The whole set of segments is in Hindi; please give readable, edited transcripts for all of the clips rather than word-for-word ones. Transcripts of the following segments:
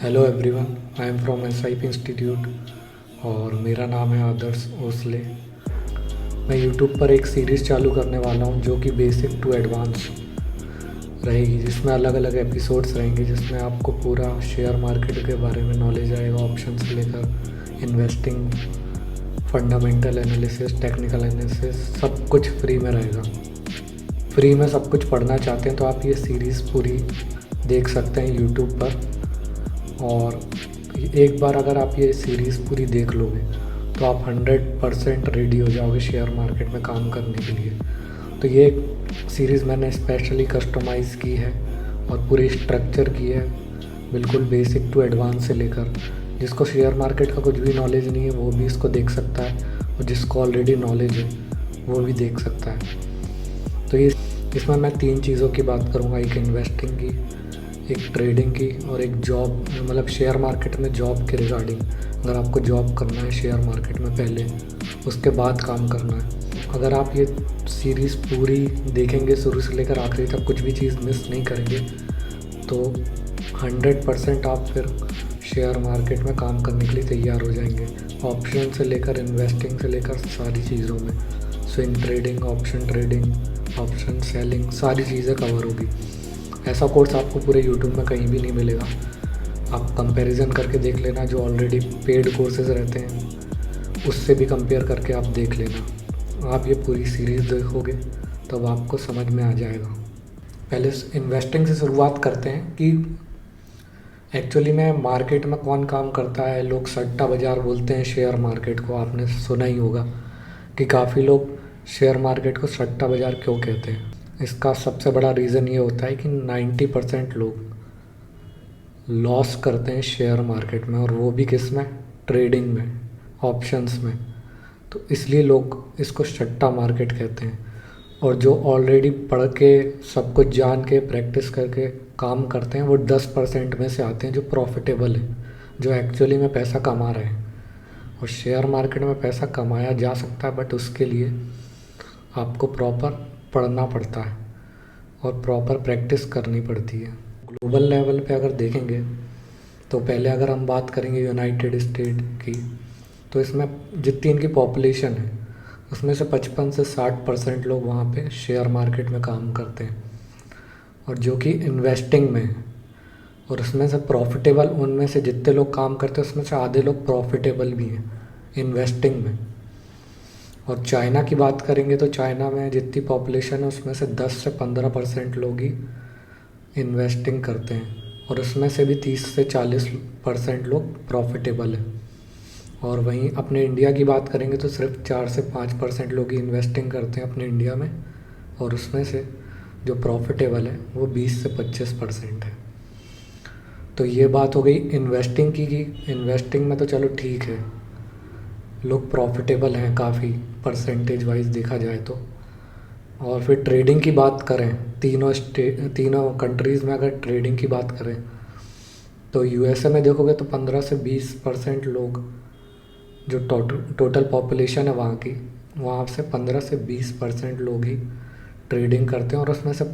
Hello everyone, I am from SIP institute और मेरा नाम है आदर्श ओसले। मैं यूट्यूब पर एक सीरीज़ चालू करने वाला हूँ जो कि बेसिक टू एडवांस रहेगी, जिसमें अलग अलग एपिसोड्स रहेंगे, जिसमें आपको पूरा शेयर मार्केट के बारे में नॉलेज आएगा। ऑप्शन से लेकर investing, fundamental analysis, technical analysis, सब कुछ फ्री में रहेगा। फ्री में सब कुछ पढ़ना चाहते हैं तो आप ये सीरीज़ पूरी देख सकते हैं यूट्यूब पर। और एक बार अगर आप ये सीरीज़ पूरी देख लोगे तो आप 100% रेडी हो जाओगे शेयर मार्केट में काम करने के लिए। तो ये सीरीज़ मैंने स्पेशली कस्टमाइज़ की है और पूरी स्ट्रक्चर की है, बिल्कुल बेसिक टू एडवांस से लेकर। जिसको शेयर मार्केट का कुछ भी नॉलेज नहीं है वो भी इसको देख सकता है, और जिसको ऑलरेडी नॉलेज है वो भी देख सकता है। तो ये इसमें मैं 3 चीज़ों की बात करूँगा, एक इन्वेस्टिंग की, एक ट्रेडिंग की और एक जॉब, मतलब शेयर मार्केट में जॉब के रिगार्डिंग। अगर आपको जॉब करना है शेयर मार्केट में पहले, उसके बाद काम करना है। अगर आप ये सीरीज़ पूरी देखेंगे शुरू से लेकर आखिरी तक, कुछ भी चीज़ मिस नहीं करेंगे, तो 100% आप फिर शेयर मार्केट में काम करने के लिए तैयार हो जाएंगे। ऑप्शन से लेकर इन्वेस्टिंग से लेकर सारी चीज़ों में, स्विंग ट्रेडिंग, ऑप्शन सेलिंग, सारी चीज़ें कवर होगी। ऐसा कोर्स आपको पूरे यूट्यूब में कहीं भी नहीं मिलेगा। आप कंपैरिजन करके देख लेना, जो ऑलरेडी पेड कोर्सेज रहते हैं उससे भी कंपेयर करके आप देख लेना। आप ये पूरी सीरीज़ देखोगे तब आपको समझ में आ जाएगा। पहले इन्वेस्टिंग से शुरुआत करते हैं कि एक्चुअली में मार्केट में कौन काम करता है। लोग सट्टा बाज़ार बोलते हैं शेयर मार्केट को, आपने सुना ही होगा कि काफ़ी लोग शेयर मार्केट को सट्टा बाज़ार क्यों कहते हैं। इसका सबसे बड़ा रीज़न ये होता है कि 90% लोग लॉस करते हैं शेयर मार्केट में, और वो भी किस में? ट्रेडिंग में, ऑप्शंस में। तो इसलिए लोग इसको सट्टा मार्केट कहते हैं। और जो ऑलरेडी पढ़ के, सब कुछ जान के, प्रैक्टिस करके काम करते हैं, वो 10% में से आते हैं जो प्रॉफिटेबल है, जो एक्चुअली में पैसा कमा रहे हैं। और शेयर मार्केट में पैसा कमाया जा सकता है, बट उसके लिए आपको प्रॉपर पढ़ना पड़ता है और प्रॉपर प्रैक्टिस करनी पड़ती है। ग्लोबल लेवल पे अगर देखेंगे तो पहले अगर हम बात करेंगे यूनाइटेड स्टेट की, तो इसमें जितनी इनकी पॉपुलेशन है उसमें से 55 से 60% लोग वहाँ पे शेयर मार्केट में काम करते हैं, और जो कि इन्वेस्टिंग में है। और उसमें से प्रॉफिटेबल, उनमें से जितने लोग काम करते हैं उसमें से आधे लोग प्रॉफिटेबल भी हैं इन्वेस्टिंग में। और चाइना की बात करेंगे तो चाइना में जितनी पॉपुलेशन है उसमें से 10 से 15% लोग ही इन्वेस्टिंग करते हैं, और उसमें से भी 30 से 40% लोग प्रॉफिटेबल हैं। और वहीं अपने इंडिया की बात करेंगे तो सिर्फ 4 से 5% लोग ही इन्वेस्टिंग करते हैं अपने इंडिया में, और उसमें से जो प्रॉफिटेबल है वो 20 से 25% है। तो ये बात हो गई इन्वेस्टिंग की। इन्वेस्टिंग में तो चलो ठीक है, लोग प्रॉफिटेबल हैं काफ़ी परसेंटेज वाइज देखा जाए तो। और फिर ट्रेडिंग की बात करें, तीनों कंट्रीज़ में अगर ट्रेडिंग की बात करें तो यूएसए में देखोगे तो 15 से 20% लोग, जो टोटल पॉपुलेशन है वहाँ की, वहाँ से 15 से 20% लोग ही ट्रेडिंग करते हैं, और उसमें से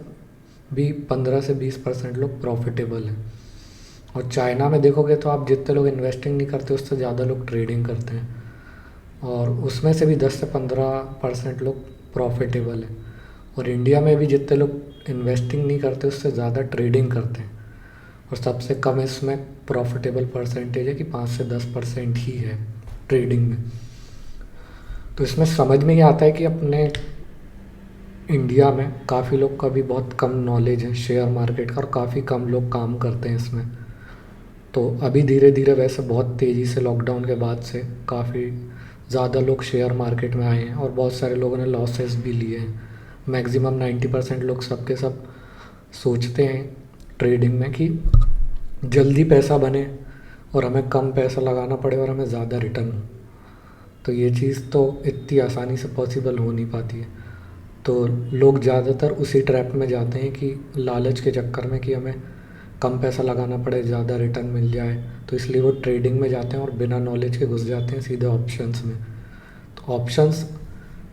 भी 15 से 20% लोग प्रॉफिटेबल हैं। और चाइना में देखोगे तो आप जितने लोग इन्वेस्टिंग नहीं करते उससे ज़्यादा लोग ट्रेडिंग करते हैं, और उसमें से भी 10 से 15% लोग प्रॉफिटेबल हैं। और इंडिया में भी जितने लोग इन्वेस्टिंग नहीं करते उससे ज़्यादा ट्रेडिंग करते हैं, और सबसे कम इसमें प्रॉफिटेबल परसेंटेज है कि 5 से 10% ही है ट्रेडिंग में। तो इसमें समझ में ये आता है कि अपने इंडिया में काफ़ी लोग का भी बहुत कम नॉलेज है शेयर मार्केट का, और काफ़ी कम लोग काम करते हैं इसमें। तो अभी धीरे धीरे, वैसे बहुत तेज़ी से लॉकडाउन के बाद से काफ़ी ज़्यादा लोग शेयर मार्केट में आए हैं, और बहुत सारे लोगों ने लॉसेस भी लिए हैं। मैक्सिमम 90% लोग सबके सब सोचते हैं ट्रेडिंग में कि जल्दी पैसा बने और हमें कम पैसा लगाना पड़े और हमें ज़्यादा रिटर्न हो। तो ये चीज़ तो इतनी आसानी से पॉसिबल हो नहीं पाती है। तो लोग ज़्यादातर उसी ट्रैप में जाते हैं कि लालच के चक्कर में, कि हमें कम पैसा लगाना पड़े, ज़्यादा रिटर्न मिल जाए, तो इसलिए वो ट्रेडिंग में जाते हैं और बिना नॉलेज के घुस जाते हैं सीधे ऑप्शंस में। तो ऑप्शंस,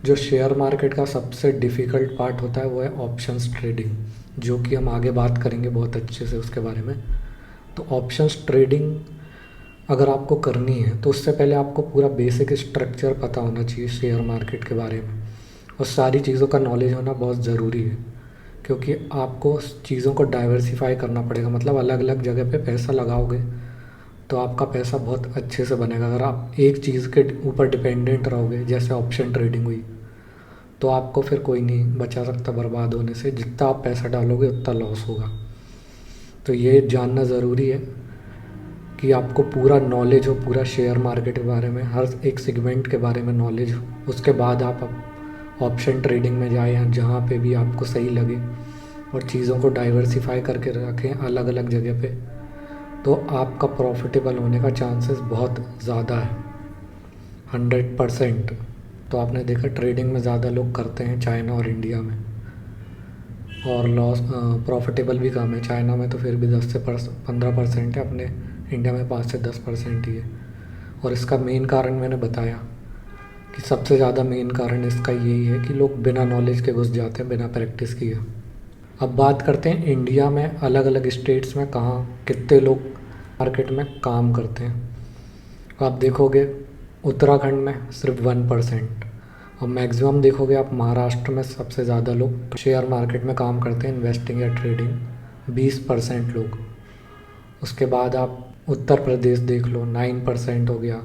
जो शेयर मार्केट का सबसे डिफ़िकल्ट पार्ट होता है वो है ऑप्शंस ट्रेडिंग, जो कि हम आगे बात करेंगे बहुत अच्छे से उसके बारे में। तो ऑप्शंस ट्रेडिंग अगर आपको करनी है तो उससे पहले आपको पूरा बेसिक स्ट्रक्चर पता होना चाहिए शेयर मार्केट के बारे में, और सारी चीज़ों का नॉलेज होना बहुत ज़रूरी है, क्योंकि आपको चीज़ों को डाइवर्सिफाई करना पड़ेगा। मतलब अलग अलग जगह पे पैसा लगाओगे तो आपका पैसा बहुत अच्छे से बनेगा। अगर आप एक चीज़ के ऊपर डिपेंडेंट रहोगे, जैसे ऑप्शन ट्रेडिंग हुई, तो आपको फिर कोई नहीं बचा सकता बर्बाद होने से। जितना आप पैसा डालोगे उतना लॉस होगा। तो ये जानना ज़रूरी है कि आपको पूरा नॉलेज हो, पूरा शेयर मार्केट के बारे में, हर एक सेगमेंट के बारे में नॉलेज हो। उसके बाद आप ऑप्शन ट्रेडिंग में जाएँ, या जहाँ पे भी आपको सही लगे, और चीज़ों को डाइवर्सिफाई करके रखें अलग अलग जगह पे, तो आपका प्रॉफिटेबल होने का चांसेस बहुत ज़्यादा है, 100%। तो आपने देखा ट्रेडिंग में ज़्यादा लोग करते हैं चाइना और इंडिया में, और लॉस प्रॉफिटेबल भी कम है। चाइना में तो फिर भी 10 से 15% है, अपने इंडिया में 5 से 10% ही है। और इसका मेन कारण मैंने बताया कि सबसे ज़्यादा मेन कारण इसका यही है कि लोग बिना नॉलेज के घुस जाते हैं, बिना प्रैक्टिस किए। अब बात करते हैं इंडिया में अलग अलग स्टेट्स में कहाँ कितने लोग मार्केट में काम करते हैं। आप देखोगे उत्तराखंड में सिर्फ 1%, और मैक्सिमम देखोगे आप महाराष्ट्र में सबसे ज़्यादा लोग शेयर मार्केट में काम करते हैं, इन्वेस्टिंग या ट्रेडिंग 20% लोग। उसके बाद आप उत्तर प्रदेश देख लो, 9% हो गया।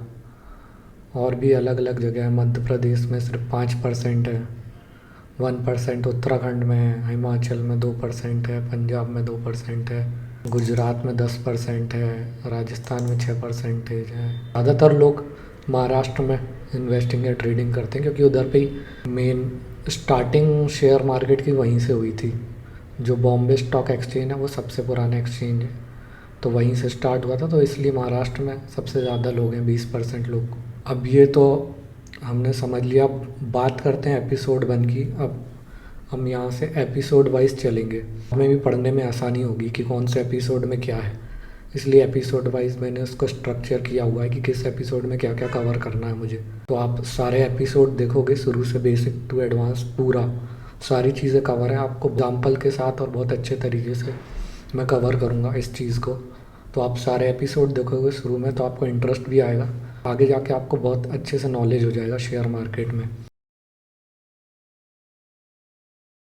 और भी अलग अलग जगह है, मध्य प्रदेश में सिर्फ 5% है, 1% उत्तराखंड में है, हिमाचल में 2% है, पंजाब में 2% है, गुजरात में 10% है, राजस्थान में 6% है। ज़्यादातर लोग महाराष्ट्र में इन्वेस्टिंग या ट्रेडिंग करते हैं, क्योंकि उधर पे ही मेन स्टार्टिंग शेयर मार्केट की वहीं से हुई थी। जो बॉम्बे स्टॉक एक्सचेंज है वो सबसे पुराना एक्सचेंज है, तो वहीं से स्टार्ट हुआ था, तो इसलिए महाराष्ट्र में सबसे ज़्यादा लोग हैं, 20% लोग। अब ये तो हमने समझ लिया। अब बात करते हैं एपिसोड 1 की। अब हम यहाँ से एपिसोड वाइज चलेंगे, हमें भी पढ़ने में आसानी होगी कि कौन से एपिसोड में क्या है। इसलिए एपिसोड वाइज मैंने उसको स्ट्रक्चर किया हुआ है कि किस एपिसोड में क्या क्या कवर करना है मुझे। तो आप सारे एपिसोड देखोगे शुरू से बेसिक टू एडवांस, पूरा सारी चीज़ें कवर है। आपको एग्जाम्पल के साथ और बहुत अच्छे तरीके से मैं कवर करूँगा इस चीज़ को। तो आप सारे एपिसोड देखोगे शुरू में, तो आपको इंटरेस्ट भी आएगा, आगे जाके आपको बहुत अच्छे से नॉलेज हो जाएगा शेयर मार्केट में।